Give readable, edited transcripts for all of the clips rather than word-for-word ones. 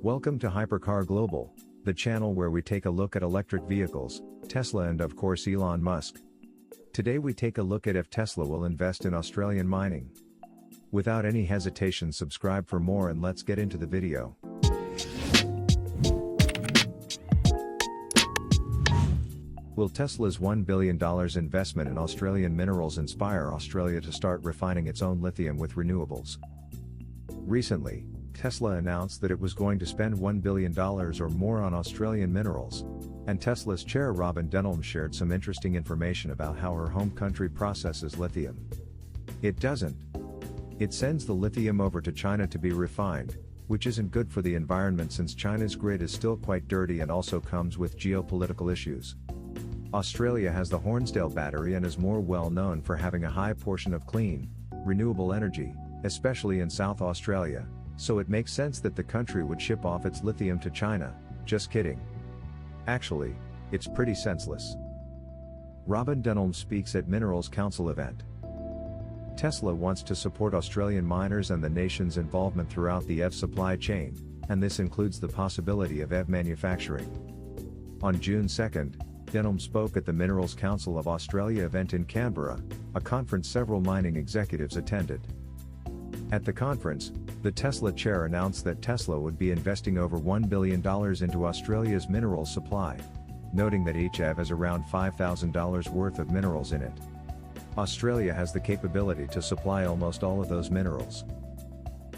Welcome to Hypercar Global, the channel where we take a look at electric vehicles, Tesla and of course Elon Musk. Today we take a look at if Tesla will invest in Australian mining. Without any hesitation, subscribe for more and let's get into the video. Will Tesla's $1 billion investment in Australian minerals inspire Australia to start refining its own lithium with renewables? Recently, Tesla announced that it was going to spend $1 billion or more on Australian minerals, and Tesla's chair Robyn Denholm shared some interesting information about how her home country processes lithium. It doesn't. It sends the lithium over to China to be refined, which isn't good for the environment since China's grid is still quite dirty and also comes with geopolitical issues. Australia has the Hornsdale battery and is more well known for having a high portion of clean, renewable energy, especially in South Australia, so it makes sense that the country would ship off its lithium to China. Just kidding. Actually, it's pretty senseless. Robyn Denholm speaks at Minerals Council event. Tesla wants to support Australian miners and the nation's involvement throughout the EV supply chain, and this includes the possibility of EV manufacturing. On June 2nd, Denholm spoke at the Minerals Council of Australia event in Canberra, a conference several mining executives attended. At the conference, the Tesla chair announced that Tesla would be investing over $1 billion into Australia's minerals supply, noting that each EV has around $5,000 worth of minerals in it. Australia has the capability to supply almost all of those minerals.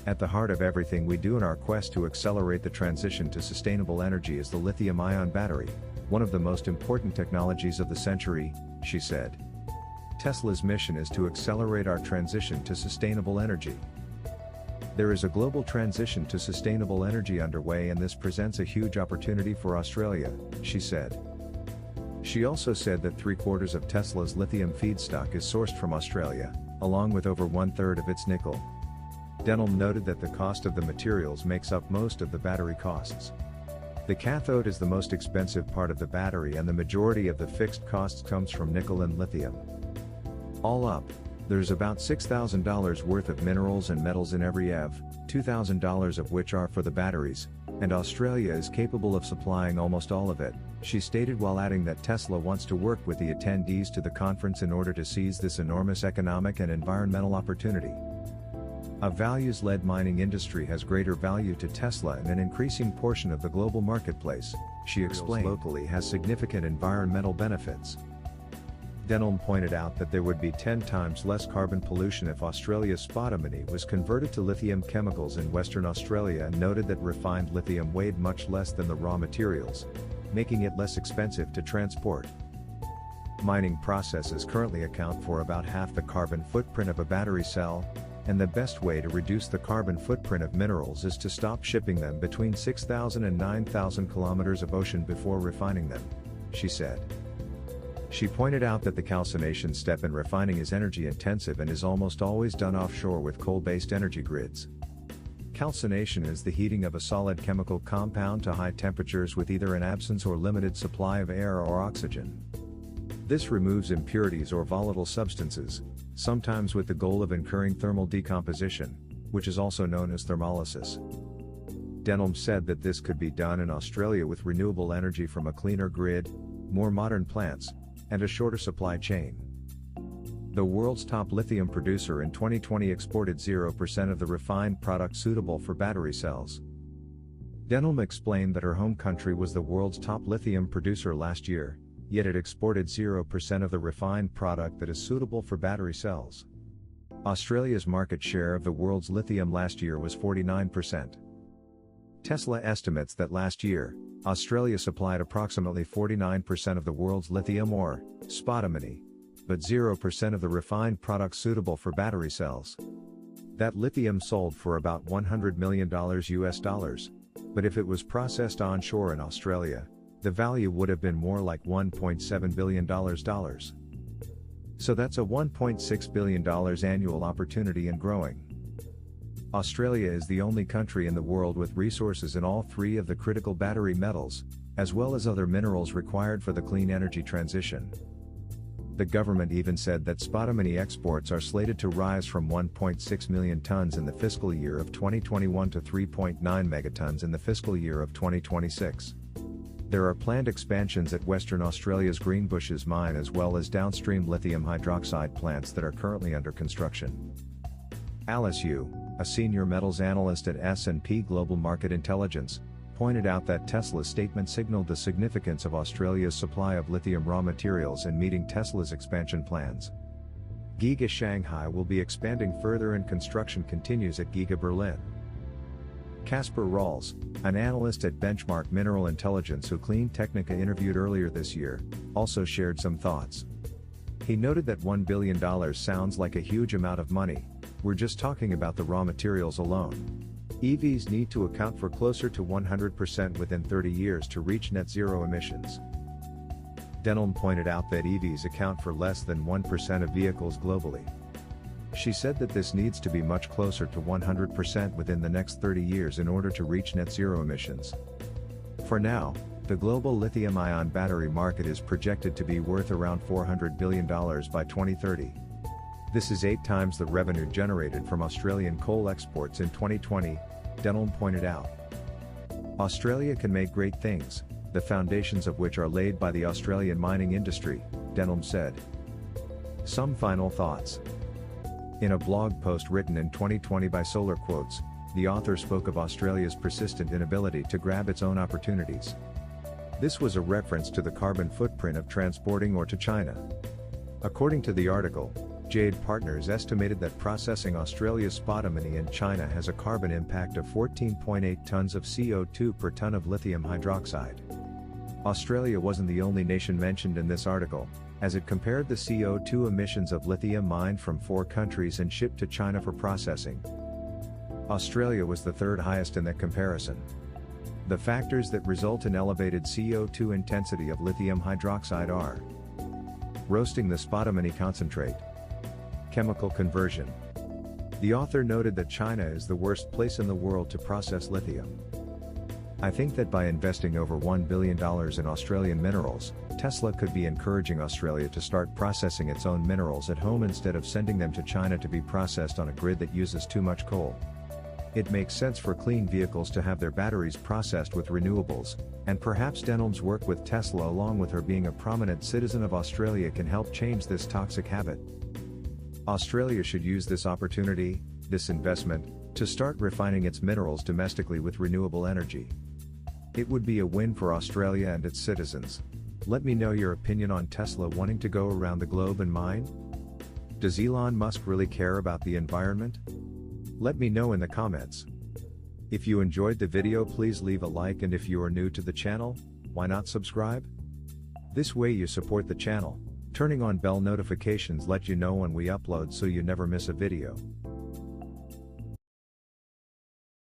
At the heart of everything we do in our quest to accelerate the transition to sustainable energy is the lithium-ion battery, one of the most important technologies of the century, she said. Tesla's mission is to accelerate our transition to sustainable energy. There is a global transition to sustainable energy underway, and this presents a huge opportunity for Australia, she said. She also said that 3/4 of Tesla's lithium feedstock is sourced from Australia, along with over 1/3 of its nickel. Denholm noted that the cost of the materials makes up most of the battery costs. The cathode is the most expensive part of the battery, and the majority of the fixed costs comes from nickel and lithium. All up, there's about $6,000 worth of minerals and metals in every EV, $2,000 of which are for the batteries, and Australia is capable of supplying almost all of it, she stated, while adding that Tesla wants to work with the attendees to the conference in order to seize this enormous economic and environmental opportunity. A values-led mining industry has greater value to Tesla and an increasing portion of the global marketplace, she explained. Locally has significant environmental benefits. Denholm pointed out that there would be 10 times less carbon pollution if Australia's spodumene was converted to lithium chemicals in Western Australia, and noted that refined lithium weighed much less than the raw materials, making it less expensive to transport. Mining processes currently account for about half the carbon footprint of a battery cell, and the best way to reduce the carbon footprint of minerals is to stop shipping them between 6,000 and 9,000 kilometers of ocean before refining them, she said. She pointed out that the calcination step in refining is energy intensive and is almost always done offshore with coal-based energy grids. Calcination is the heating of a solid chemical compound to high temperatures with either an absence or limited supply of air or oxygen. This removes impurities or volatile substances, sometimes with the goal of incurring thermal decomposition, which is also known as thermolysis. Denholm said that this could be done in Australia with renewable energy from a cleaner grid, more modern plants, and a shorter supply chain. The world's top lithium producer in 2020 exported 0% of the refined product suitable for battery cells. Denholm explained that her home country was the world's top lithium producer last year, yet it exported 0% of the refined product that is suitable for battery cells. Australia's market share of the world's lithium last year was 49%. Tesla estimates that last year, Australia supplied approximately 49% of the world's lithium or spodumene, but 0% of the refined products suitable for battery cells. That lithium sold for about $100 million US, but if it was processed onshore in Australia, the value would have been more like $1.7 billion. So that's a $1.6 billion annual opportunity and growing. Australia is the only country in the world with resources in all three of the critical battery metals, as well as other minerals required for the clean energy transition. The government even said that spodumene exports are slated to rise from 1.6 million tons in the fiscal year of 2021 to 3.9 megatons in the fiscal year of 2026. There are planned expansions at Western Australia's Greenbushes mine as well as downstream lithium hydroxide plants that are currently under construction. Alice Yu, a senior metals analyst at S&P Global Market Intelligence, pointed out that Tesla's statement signaled the significance of Australia's supply of lithium raw materials in meeting Tesla's expansion plans. Giga Shanghai will be expanding further and construction continues at Giga Berlin. Casper Rawls, an analyst at Benchmark Mineral Intelligence who Clean Technica interviewed earlier this year, also shared some thoughts. He noted that $1 billion sounds like a huge amount of money. We're just talking about the raw materials alone. EVs need to account for closer to 100% within 30 years to reach net zero emissions. Denholm pointed out that EVs account for less than 1% of vehicles globally. She said that this needs to be much closer to 100% within the next 30 years in order to reach net zero emissions. For now, the global lithium-ion battery market is projected to be worth around $400 billion by 2030. This is 8 times the revenue generated from Australian coal exports in 2020, Denholm pointed out. Australia can make great things, the foundations of which are laid by the Australian mining industry, Denholm said. Some final thoughts. In a blog post written in 2020 by Solar Quotes, the author spoke of Australia's persistent inability to grab its own opportunities. This was a reference to the carbon footprint of transporting ore to China. According to the article, Jade Partners estimated that processing Australia's spodumene in China has a carbon impact of 14.8 tons of CO2 per ton of lithium hydroxide. Australia wasn't the only nation mentioned in this article, as it compared the CO2 emissions of lithium mined from 4 countries and shipped to China for processing. Australia was the 3rd highest in that comparison. The factors that result in elevated CO2 intensity of lithium hydroxide are roasting the spodumene concentrate, chemical conversion. The author noted that China is the worst place in the world to process lithium. I think that by investing over $1 billion in Australian minerals, Tesla could be encouraging Australia to start processing its own minerals at home instead of sending them to China to be processed on a grid that uses too much coal. It makes sense for clean vehicles to have their batteries processed with renewables, and perhaps Denholm's work with Tesla along with her being a prominent citizen of Australia can help change this toxic habit. Australia should use this opportunity, this investment, to start refining its minerals domestically with renewable energy. It would be a win for Australia and its citizens. Let me know your opinion on Tesla wanting to go around the globe and mine. Does Elon Musk really care about the environment? Let me know in the comments. If you enjoyed the video, please leave a like, and if you are new to the channel, why not subscribe? This way you support the channel. Turning on bell notifications let you know when we upload so you never miss a video.